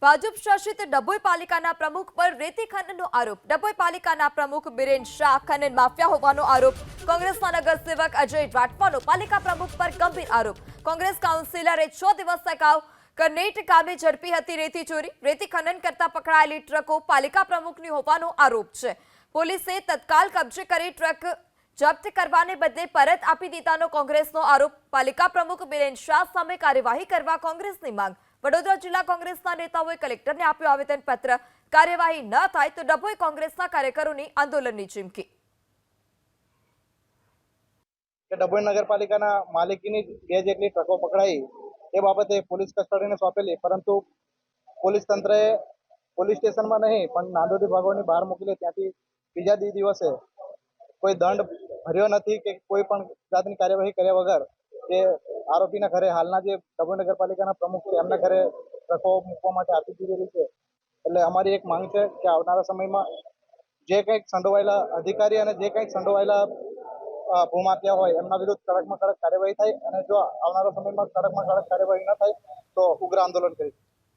ભાજપ શાસિત ડભોઈ પાલિકાના પ્રમુખ પર રેતી ખનનનો આરોપ। ડભોઈ પાલિકાના પ્રમુખ બિરેન શાહ ખનન માફિયા હોવાનો આરોપ। કોંગ્રેસના નગરસેવક અજય રાઠવાનો પાલિકા પ્રમુખ પર ગંભીર આરોપ। કોંગ્રેસ કાઉન્સિલરે 6 દિવસ અગાઉ કરનેટ ગામે ઝડપી હતી રેતી ચોરી। રેતી ખનન કરતા પકડાયેલી ટ્રકો પાલિકા પ્રમુખની હોવાનો આરોપ છે। પોલીસે તત્કાલ કબજે કરી ટ્રક જપ્ત કરવાને બદલે પરત આપી દીધાનો કોંગ્રેસનો આરોપ। પાલિકા પ્રમુખ બિરેન શાહ સામે કાર્યવાહી કરવા કોંગ્રેસની માંગ। વડોદરા જિલ્લા કોંગ્રેસના નેતાઓએ કલેક્ટરને આપ્યો આવેદનપત્ર। કાર્યવાહી ન થાય તો ડભોઈ કોંગ્રેસના કાર્યકરોની આંદોલનની ચીમકી। ડભોઈ નગરપાલિકાના માલિકીની 2 જેટલી ટ્રકો પકડાઈ એ બાબતે પોલીસ કસ્ટડીને સોંપેલી, પરંતુ પોલીસ તંત્રએ પોલીસ સ્ટેશનમાં નહીં પણ નાંદોદ વિભાગોની બહાર મોકલી। ત્યાંથી બીજા દિવસે કોઈ દંડ ભર્યો નથી કે કોઈ પણ જાતની કાર્યવાહી કર્યા વગર તે આરોપીના ઘરે, હાલના જે ડભોઈ નગરપાલિકાના પ્રમુખ છે એમના ઘરે ટ્રકો મૂકવા માટે આપી દીધેલી છે। એટલે અમારી એક માંગ છે કે આવનારા સમયમાં જે કંઈક સંડોવાયેલા અધિકારી અને જે કંઈક સંડોવાયેલા ભૂમાફિયા હોય એમના વિરુદ્ધ કડકમાં કડક કાર્યવાહી થાય, અને જો આવનારા સમયમાં કડકમાં કડક કાર્યવાહી ન થાય તો ઉગ્ર આંદોલન કરીશું।